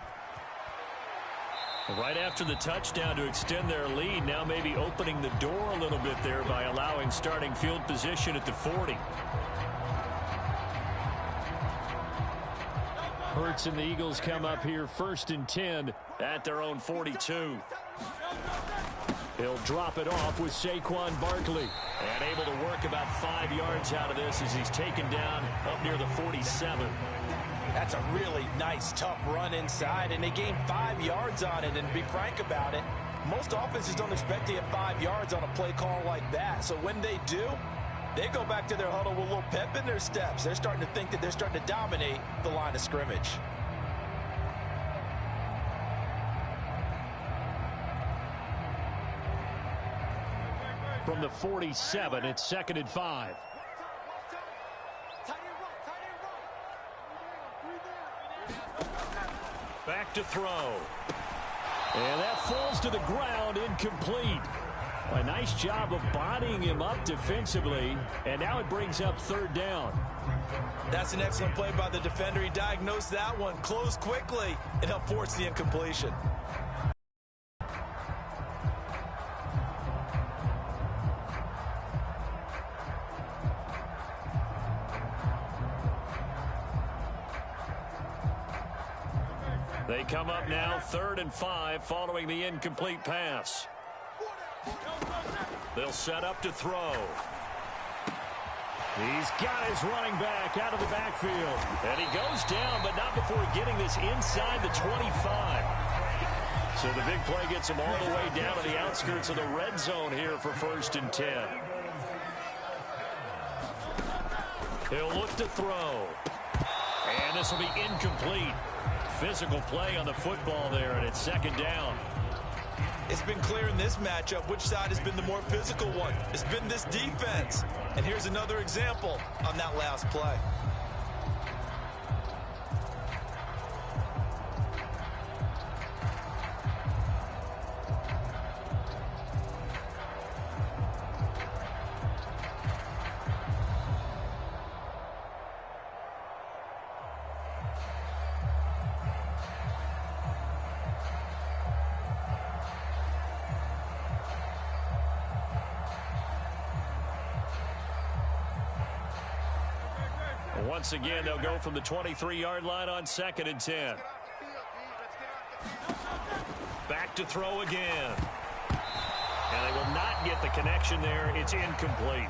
Right after the touchdown to extend their lead, now maybe opening the door a little bit there by allowing starting field position at the 40. Hurts and the Eagles come up here 1st and 10 at their own 42. He'll drop it off with Saquon Barkley. And able to work about 5 yards out of this as he's taken down up near the 47. That's a really nice, tough run inside, and they gained 5 yards on it. And to be frank about it, most offenses don't expect to get 5 yards on a play call like that. So when they do, they go back to their huddle with a little pep in their steps. They're starting to think that they're starting to dominate the line of scrimmage. From the 47, it's 2nd and 5. Back to throw. And that falls to the ground, incomplete. A nice job of bodying him up defensively, and now it brings up 3rd down. That's an excellent play by the defender. He diagnosed that one, closed quickly, and helped force the incompletion. They come up now 3rd and 5 following the incomplete pass. They'll set up to throw. He's got his running back out of the backfield. And he goes down, but not before getting this inside the 25. So the big play gets him all the way down to the outskirts of the red zone here for 1st and 10. He'll look to throw. And this will be incomplete. Physical play on the football there, and it's second down. It's been clear in this matchup which side has been the more physical one. It's been this defense. And here's another example on that last play. Once again, they'll go from the 23-yard line on 2nd and 10. Back to throw again. And they will not get the connection there. It's incomplete.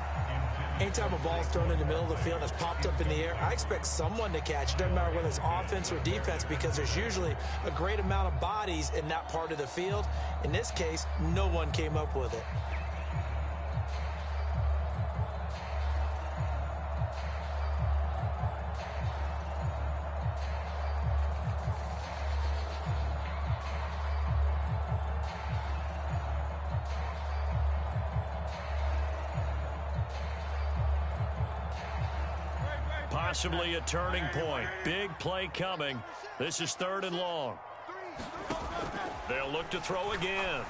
Anytime a ball's thrown in the middle of the field and it's popped up in the air, I expect someone to catch it. Doesn't matter whether it's offense or defense, because there's usually a great amount of bodies in that part of the field. In this case, no one came up with it. Possibly a turning point. Big play coming. This is 3rd and long. They'll look to throw again.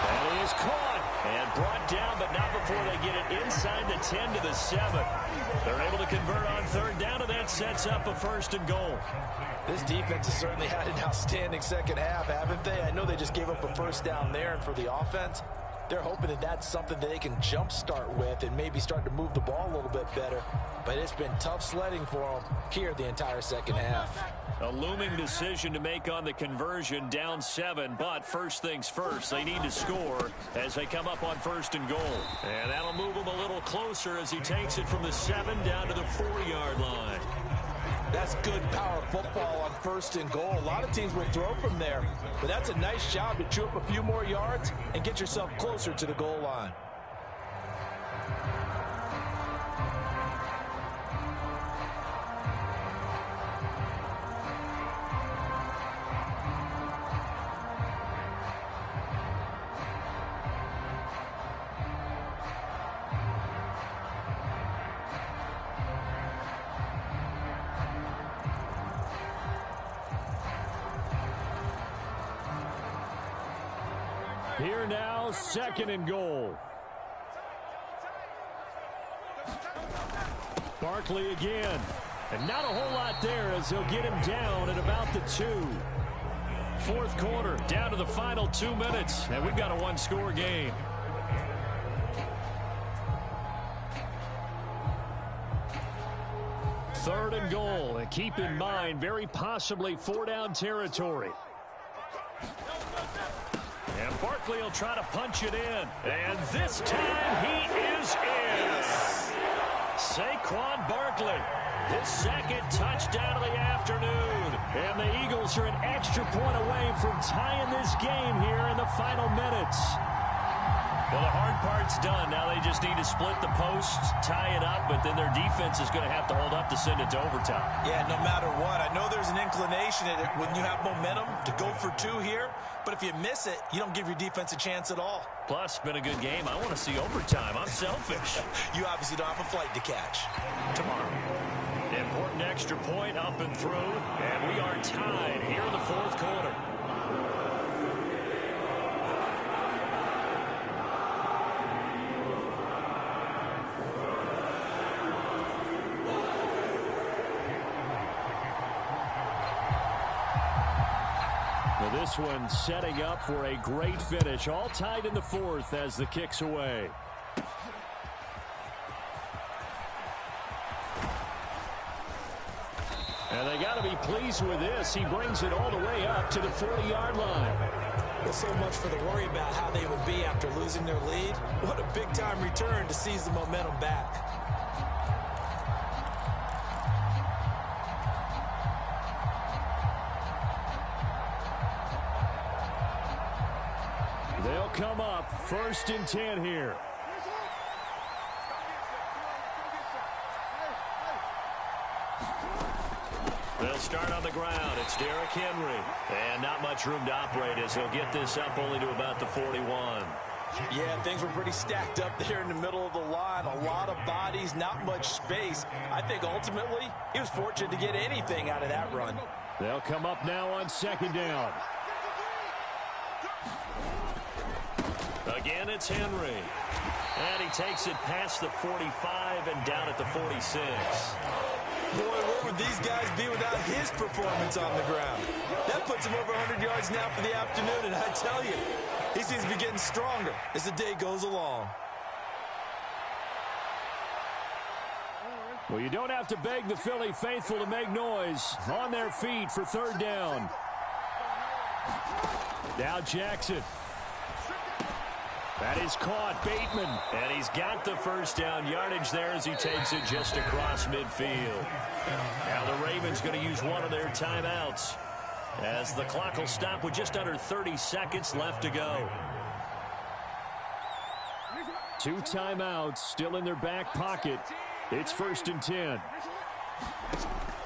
And he is caught and brought down, but not before they get it inside the 10 to the 7. They're able to convert on 3rd down, and that sets up a 1st and goal. This defense has certainly had an outstanding second half, haven't they? I know they just gave up a 1st down there, and for the offense, they're hoping that that's something that they can jumpstart with and maybe start to move the ball a little bit better. But it's been tough sledding for them here the entire second half. A looming decision to make on the conversion, down 7, but first things first, they need to score as they come up on 1st and goal. And that'll move him a little closer as he takes it from the 7 down to the 4-yard line. That's good power football on 1st and goal. A lot of teams will throw from there, but that's a nice job to chew up a few more yards and get yourself closer to the goal line. Here now, 2nd and goal. Barkley again. And not a whole lot there as he'll get him down at about the 2. 4th quarter, down to the final 2 minutes. And we've got a 1-score game. Third and goal. And keep in mind, very possibly 4-down territory. And Barkley will try to punch it in. And this time he is in. Saquon Barkley, his 2nd touchdown of the afternoon. And the Eagles are an extra point away from tying this game here in the final minutes. Well, the hard part's done. Now they just need to split the posts, tie it up, but then their defense is going to have to hold up to send it to overtime. Yeah, no matter what. I know there's an inclination in it when you have momentum to go for 2 here, but if you miss it, you don't give your defense a chance at all. Plus, been a good game. I want to see overtime. I'm selfish. You obviously don't have a flight to catch. Tomorrow. Important extra point up and through, and we are tied here in the 4th quarter. This one setting up for a great finish. All tied in the 4th as the kick's away. And they got to be pleased with this. He brings it all the way up to the 40-yard line. Well, so much for the worry about how they would be after losing their lead. What a big-time return to seize the momentum back. They'll come up 1st and 10 here. start on the ground. It's Derrick Henry. And not much room to operate as he'll get this up only to about the 41. Yeah, things were pretty stacked up there in the middle of the line. A lot of bodies, not much space. I think ultimately he was fortunate to get anything out of that run. They'll come up now on second down. Again, it's Henry. And he takes it past the 45 and down at the 46. Boy, where would these guys be without his performance on the ground? That puts him over 100 yards now for the afternoon, and I tell you, he seems to be getting stronger as the day goes along. Well, you don't have to beg the Philly faithful to make noise. On their feet for third down. Now Jackson. That is caught. Bateman. And he's got the first down yardage there as he takes it just across midfield. Now the Ravens going to use one of their timeouts as the clock will stop with just under 30 seconds left to go. 2 timeouts still in their back pocket. It's 1st and 10.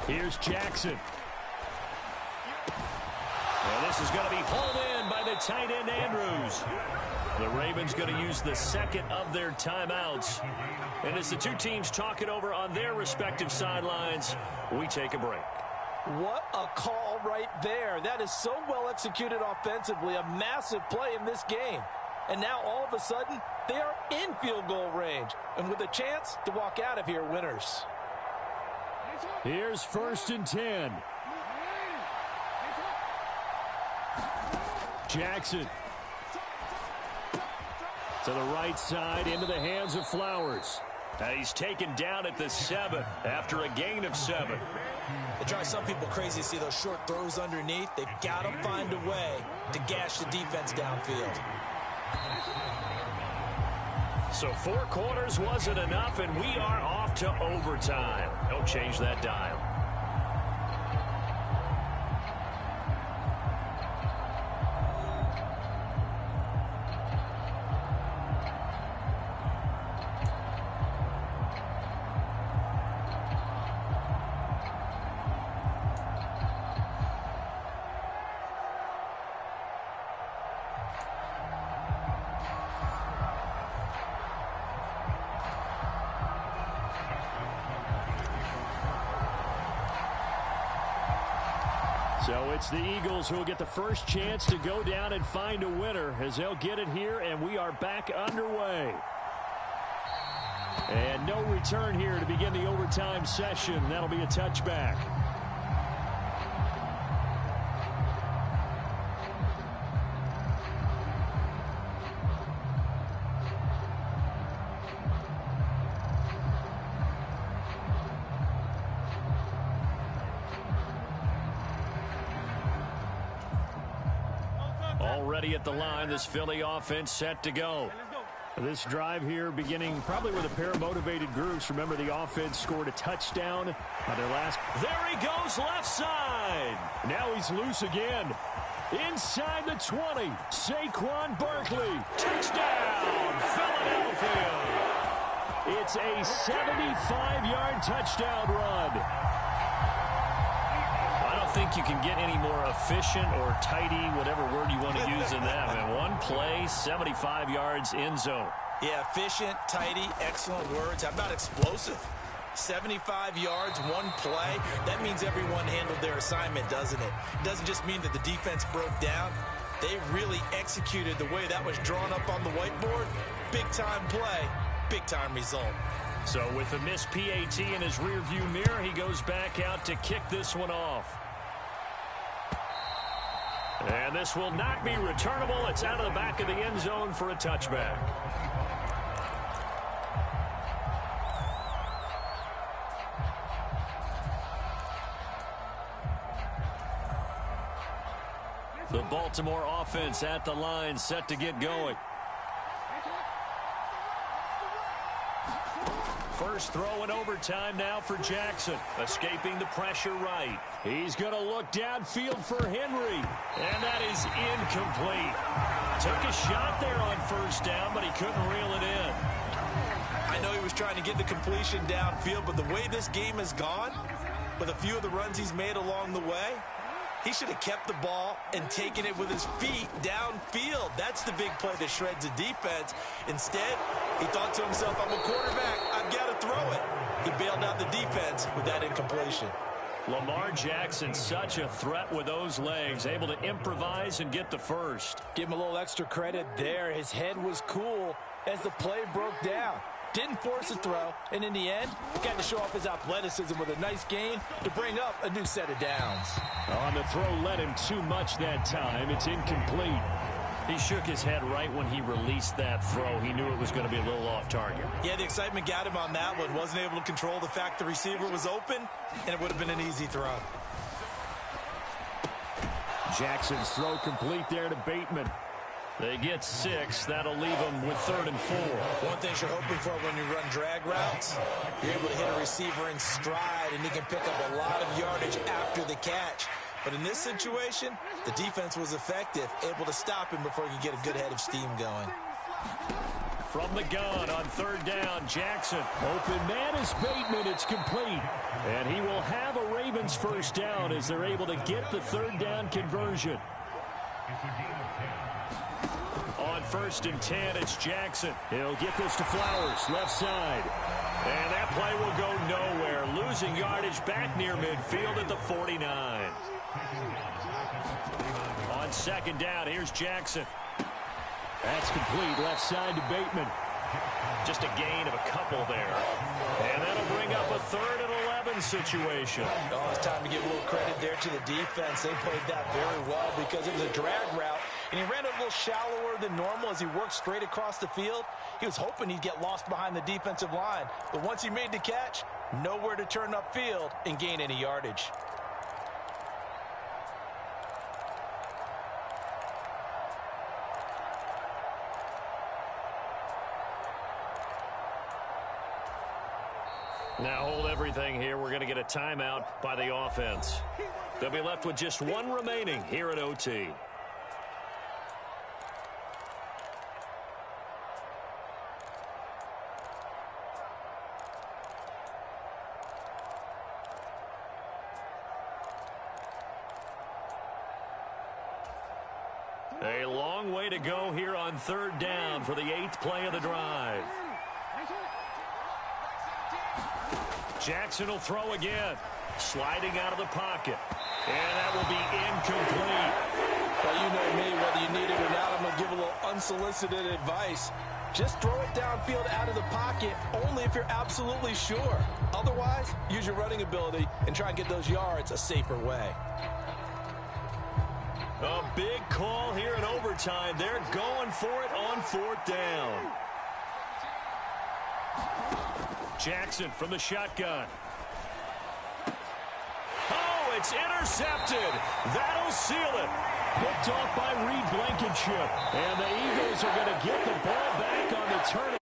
Here's Jackson. And this is going to be hauled in by the tight end Andrews. The Ravens going to use the second of their timeouts. And as the two teams talk it over on their respective sidelines, we take a break. What a call right there. That is so well executed offensively. A massive play in this game. And now all of a sudden, they are in field goal range. And with a chance to walk out of here winners. Here's 1st and 10. Jackson. To the right side, into the hands of Flowers. And he's taken down at the 7 after a gain of 7. It drives some people crazy to see those short throws underneath. They've got to find a way to gash the defense downfield. So 4 quarters wasn't enough, and we are off to overtime. Don't change that dial. So it's the Eagles who will get the first chance to go down and find a winner as they'll get it here, and we are back underway. And no return here to begin the overtime session. That'll be a touchback. Already at the line, this Philly offense set to go. This drive here beginning probably with a pair of motivated groups. Remember, the offense scored a touchdown on their last. There he goes, left side. Now he's loose again. Inside the 20, Saquon Barkley. Touchdown, Philadelphia. It's a 75-yard touchdown run. I don't think you can get any more efficient or tidy, whatever word you want to use in that. Man, one play, 75 yards, end zone. Yeah, efficient, tidy, excellent words. How about explosive? 75 yards, one play. That means everyone handled their assignment, doesn't it? It doesn't just mean that the defense broke down. They really executed the way that was drawn up on the whiteboard. Big-time play, big-time result. So with the missed PAT in his rearview mirror, he goes back out to kick this one off. And this will not be returnable. It's out of the back of the end zone for a touchback. The Baltimore offense at the line, set to get going. First throw in overtime now for Jackson. Escaping the pressure right. He's going to look downfield for Henry. And that is incomplete. Took a shot there on first down, but he couldn't reel it in. I know he was trying to get the completion downfield, but the way this game has gone, with a few of the runs he's made along the way. He should have kept the ball and taken it with his feet downfield. That's the big play that shreds the defense. Instead, he thought to himself, I'm a quarterback. I've got to throw it. He bailed out the defense with that incompletion. Lamar Jackson, such a threat with those legs, able to improvise and get the first. Give him a little extra credit there. His head was cool as the play broke down. Didn't force a throw, and in the end, got to show off his athleticism with a nice gain to bring up a new set of downs. On the throw, led him too much that time. It's incomplete. He shook his head right when he released that throw. He knew it was going to be a little off target. Yeah, the excitement got him on that one. Wasn't able to control the fact the receiver was open, and it would have been an easy throw. Jackson's throw complete there to Bateman. They get 6. That'll leave them with 3rd and 4. One thing you're hoping for when you run drag routes, you're able to hit a receiver in stride, and he can pick up a lot of yardage after the catch. But in this situation, the defense was effective, able to stop him before he could get a good head of steam going. From the gun on 3rd down, Jackson. Open man is Bateman. It's complete. And he will have a Ravens first down as they're able to get the 3rd down conversion. On 1st and 10, it's Jackson. He'll get this to Flowers, left side. And that play will go nowhere. Losing yardage back near midfield at the 49. On 2nd down, here's Jackson. That's complete, left side to Bateman. Just a gain of a couple there. And that'll bring up a 3rd and 11 situation. Oh, it's time to give a little credit there to the defense. They played that very well because it was a drag route, and he ran a little shallower than normal as he worked straight across the field. He was hoping he'd get lost behind the defensive line, but once he made the catch, nowhere to turn upfield and gain any yardage. Now hold everything here. We're going to get a timeout by the offense. They'll be left with just 1 remaining here at OT. A long way to go here on 3rd down for the 8th play of the drive. Jackson will throw again. Sliding out of the pocket. And that will be incomplete. Well, you know me, whether you need it or not, I'm going to give a little unsolicited advice. Just throw it downfield out of the pocket only if you're absolutely sure. Otherwise, use your running ability and try and get those yards a safer way. A big call here in overtime. They're going for it on 4th down. Jackson from the shotgun. Oh, it's intercepted. That'll seal it. Picked off by Reed Blankenship. And the Eagles are going to get the ball back on the turn.